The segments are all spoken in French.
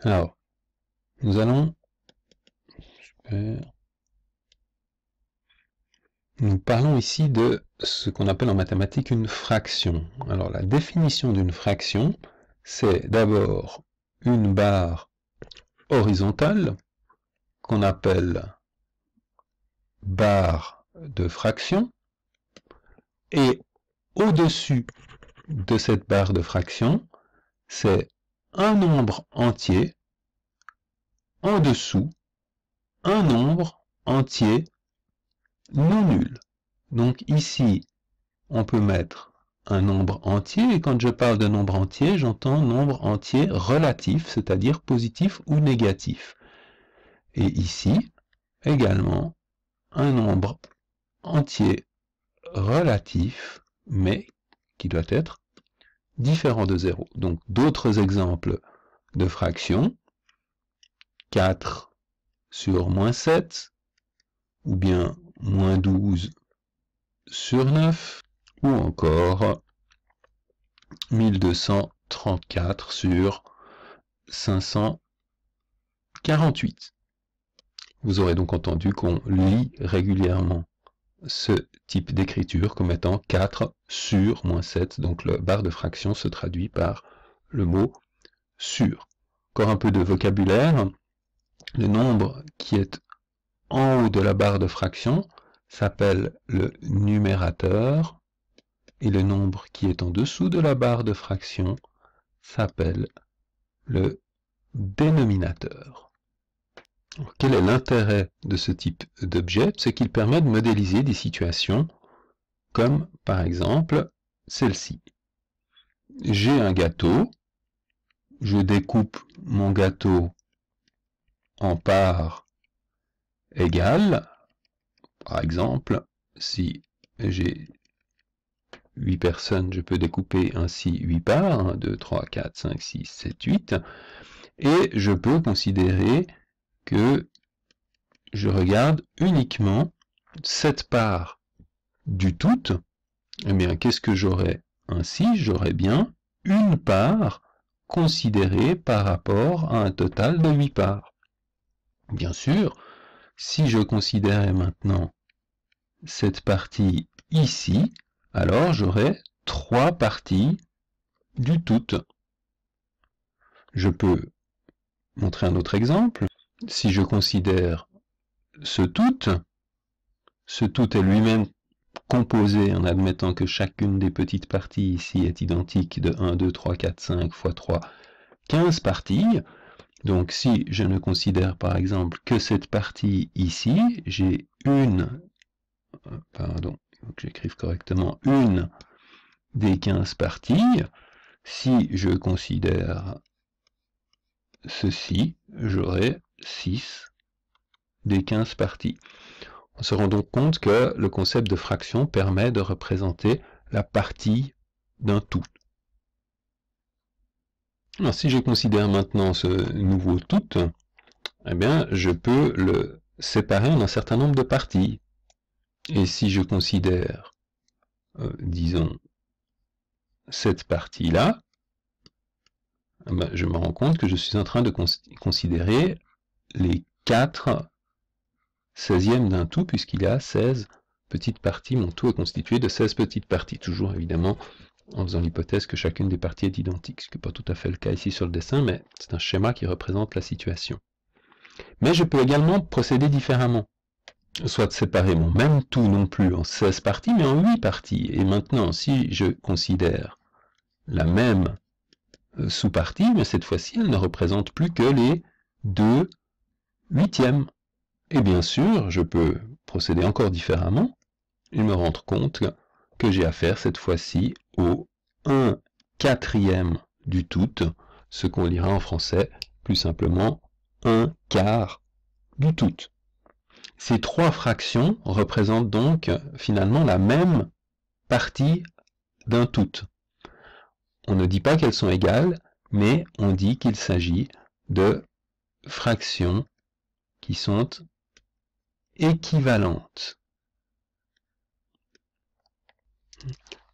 Alors, nous allons... Super. Nous parlons ici de ce qu'on appelle en mathématiques une fraction. Alors, la définition d'une fraction, c'est d'abord une barre horizontale qu'on appelle barre de fraction, et au-dessus de cette barre de fraction, c'est un nombre entier, en dessous, un nombre entier non nul. Donc ici, on peut mettre un nombre entier, et quand je parle de nombre entier, j'entends nombre entier relatif, c'est-à-dire positif ou négatif. Et ici, également, un nombre entier relatif, mais qui doit être différent de 0. Donc d'autres exemples de fractions, 4 sur moins 7, ou bien moins 12 sur 9, ou encore 1234 sur 548. Vous aurez donc entendu qu'on lit régulièrement ce type d'écriture comme étant 4 sur moins 7, donc le barre de fraction se traduit par le mot sur. Encore un peu de vocabulaire, le nombre qui est en haut de la barre de fraction s'appelle le numérateur, et le nombre qui est en dessous de la barre de fraction s'appelle le dénominateur. Alors, quel est l'intérêt de ce type d'objet? C'est qu'il permet de modéliser des situations comme par exemple celle-ci. J'ai un gâteau, je découpe mon gâteau en parts égales. Par exemple, si j'ai 8 personnes, je peux découper ainsi 8 parts, 1, 2, 3, 4, 5, 6, 7, 8, et je peux considérer que je regarde uniquement cette part du tout. Eh bien, qu'est-ce que j'aurais ainsi? J'aurais bien une part considérée par rapport à un total de 8 parts. Bien sûr, si je considérais maintenant cette partie ici, alors j'aurais 3 parties du tout. Je peux montrer un autre exemple. Si je considère ce tout est lui-même composé en admettant que chacune des petites parties ici est identique de 1, 2, 3, 4, 5 fois 3, 15 parties. Donc si je ne considère par exemple que cette partie ici, j'ai une, pardon, il faut que j'écrive correctement, une des 15 parties. Si je considère ceci, j'aurai 6 des 15 parties. On se rend donc compte que le concept de fraction permet de représenter la partie d'un tout. Alors si je considère maintenant ce nouveau tout, eh bien je peux le séparer en un certain nombre de parties. Et si je considère, disons, cette partie-là, eh bien, je me rends compte que je suis en train de considérer les 4 16e d'un tout, puisqu'il y a 16 petites parties. Mon tout est constitué de 16 petites parties, toujours évidemment en faisant l'hypothèse que chacune des parties est identique, ce qui n'est pas tout à fait le cas ici sur le dessin, mais c'est un schéma qui représente la situation. Mais je peux également procéder différemment, soit de séparer mon même tout non plus en 16 parties, mais en 8 parties. Et maintenant, si je considère la même sous-partie, mais cette fois-ci, elle ne représente plus que les 2 huitièmes. Et bien sûr, je peux procéder encore différemment et me rendre compte que j'ai affaire cette fois-ci au 1/4 du tout, ce qu'on lira en français plus simplement 1/4 du tout. Ces 3 fractions représentent donc finalement la même partie d'un tout. On ne dit pas qu'elles sont égales, mais on dit qu'il s'agit de fractions qui sont équivalentes.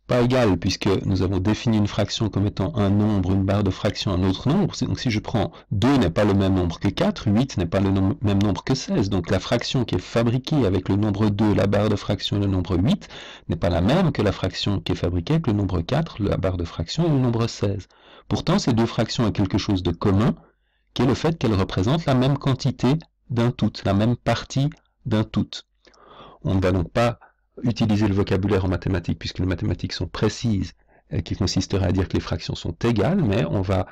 pas égal, puisque nous avons défini une fraction comme étant un nombre, une barre de fraction, un autre nombre. Donc si je prends 2 n'est pas le même nombre que 4, 8 n'est pas le même nombre que 16. Donc la fraction qui est fabriquée avec le nombre 2, la barre de fraction et le nombre 8, n'est pas la même que la fraction qui est fabriquée avec le nombre 4, la barre de fraction et le nombre 16. Pourtant, ces deux fractions ont quelque chose de commun, qui est le fait qu'elles représentent la même quantité d'un tout, la même partie d'un tout. On ne va donc pas utiliser le vocabulaire en mathématiques, puisque les mathématiques sont précises, qui consisterait à dire que les fractions sont égales, mais on va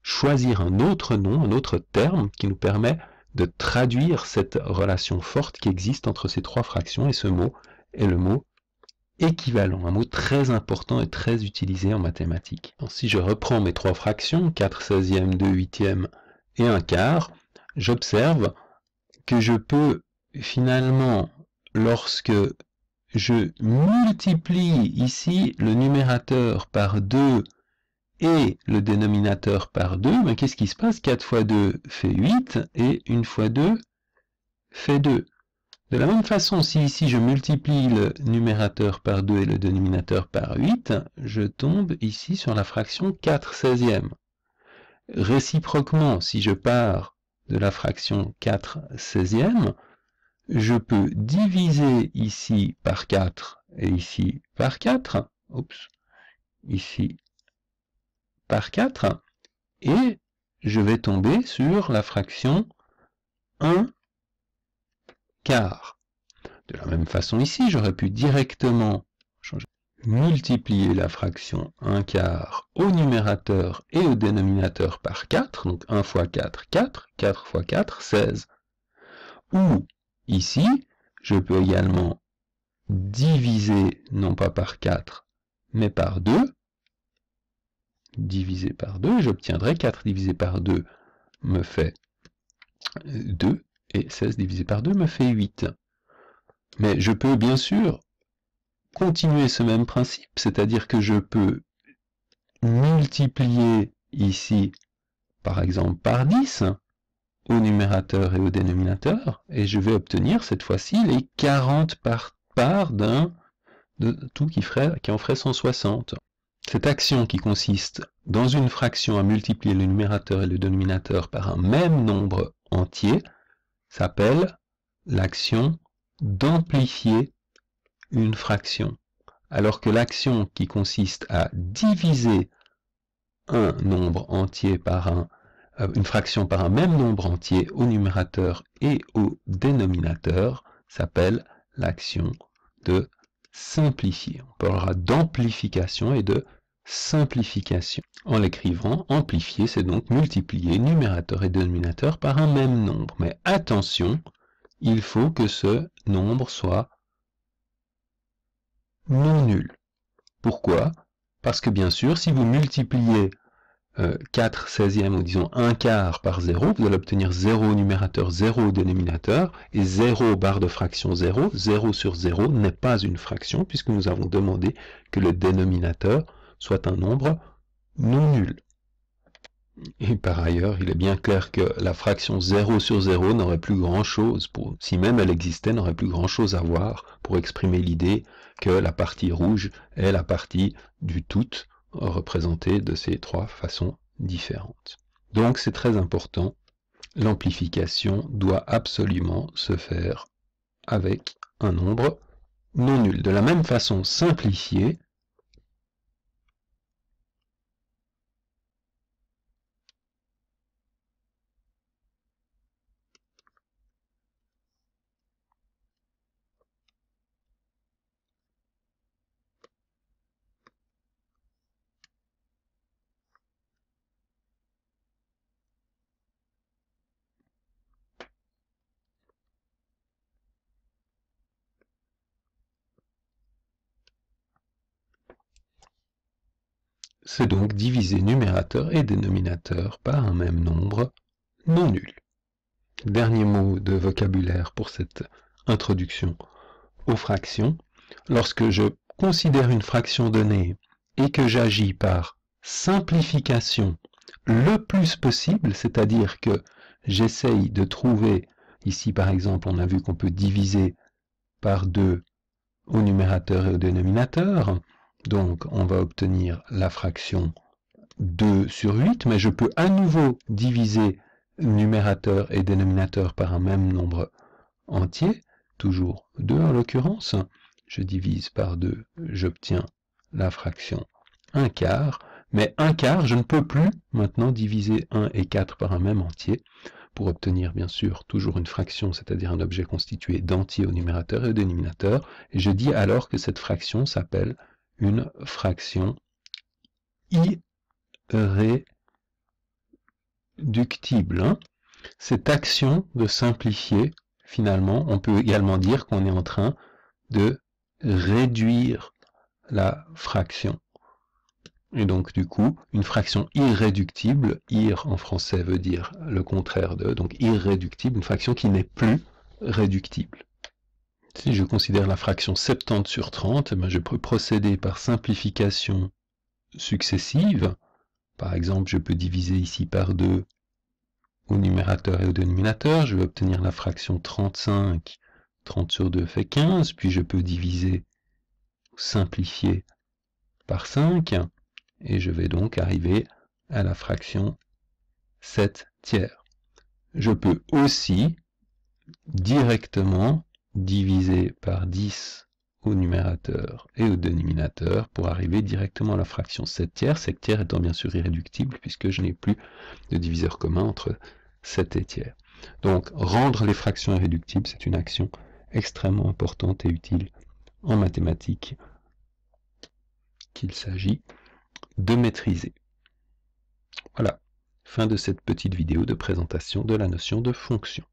choisir un autre nom, un autre terme, qui nous permet de traduire cette relation forte qui existe entre ces trois fractions, et ce mot est le mot équivalent, un mot très important et très utilisé en mathématiques. Donc, si je reprends mes trois fractions, 4 16e, 2 8e et 1 quart, j'observe que je peux finalement, lorsque je multiplie ici le numérateur par 2 et le dénominateur par 2, mais qu'est-ce qui se passe? 4 fois 2 fait 8 et 1 fois 2 fait 2. De la même façon, si ici je multiplie le numérateur par 2 et le dénominateur par 8, je tombe ici sur la fraction 4 16e. Réciproquement, si je pars de la fraction 4 16e, je peux diviser ici par 4 et ici par 4, ici par 4, et je vais tomber sur la fraction 1 quart. De la même façon ici, j'aurais pu directement multiplier la fraction 1 quart au numérateur et au dénominateur par 4, donc 1 fois 4, 4, 4 fois 4, 16. Ou ici, je peux également diviser non pas par 4, mais par 2, diviser par 2, j'obtiendrai 4 divisé par 2 me fait 2, et 16 divisé par 2 me fait 8. Mais je peux bien sûr continuer ce même principe, c'est-à-dire que je peux multiplier ici, par exemple, par 10, au numérateur et au dénominateur, et je vais obtenir cette fois-ci les 40 parts de tout qui en ferait 160. Cette action qui consiste dans une fraction à multiplier le numérateur et le dénominateur par un même nombre entier s'appelle l'action d'amplifier une fraction, alors que l'action qui consiste à diviser un nombre entier par une fraction par un même nombre entier au numérateur et au dénominateur s'appelle l'action de simplifier. On parlera d'amplification et de simplification. En l'écrivant, amplifier, c'est donc multiplier numérateur et dénominateur par un même nombre. Mais attention, il faut que ce nombre soit non nul. Pourquoi? Parce que bien sûr, si vous multipliez 4 16e, ou disons 1 quart par 0, vous allez obtenir 0 au numérateur, 0 au dénominateur, et 0 barre de fraction 0, 0 sur 0 n'est pas une fraction, puisque nous avons demandé que le dénominateur soit un nombre non nul. Et par ailleurs, il est bien clair que la fraction 0 sur 0 n'aurait plus grand-chose, si même elle existait, n'aurait plus grand-chose à voir pour exprimer l'idée que la partie rouge est la partie du tout représentée de ces trois façons différentes. Donc c'est très important, l'amplification doit absolument se faire avec un nombre non nul. De la même façon, simplifier, c'est donc diviser numérateur et dénominateur par un même nombre non nul. Dernier mot de vocabulaire pour cette introduction aux fractions. Lorsque je considère une fraction donnée et que j'agis par simplification le plus possible, c'est-à-dire que j'essaye de trouver, ici par exemple on a vu qu'on peut diviser par 2 au numérateur et au dénominateur, Donc on va obtenir la fraction 2 sur 8, mais je peux à nouveau diviser numérateur et dénominateur par un même nombre entier, toujours 2 en l'occurrence. Je divise par 2, j'obtiens la fraction 1 quart, mais 1 quart, je ne peux plus maintenant diviser 1 et 4 par un même entier, pour obtenir bien sûr toujours une fraction, c'est-à-dire un objet constitué d'entiers au numérateur et au dénominateur, et je dis alors que cette fraction s'appelle une fraction irréductible. Cette action de simplifier, finalement, on peut également dire qu'on est en train de réduire la fraction. Et donc du coup, une fraction irréductible, ir en français veut dire le contraire de, donc irréductible, une fraction qui n'est plus réductible. Si je considère la fraction 70 sur 30, je peux procéder par simplification successive. Par exemple, je peux diviser ici par 2 au numérateur et au dénominateur, je vais obtenir la fraction 35, 30 sur 2 fait 15, puis je peux diviser, simplifier par 5, et je vais donc arriver à la fraction 7 tiers. Je peux aussi directement diviser par 10 au numérateur et au dénominateur pour arriver directement à la fraction 7 tiers, 7 tiers étant bien sûr irréductible puisque je n'ai plus de diviseur commun entre 7 et tiers. Donc rendre les fractions irréductibles, c'est une action extrêmement importante et utile en mathématiques qu'il s'agit de maîtriser. Voilà, fin de cette petite vidéo de présentation de la notion de fonction.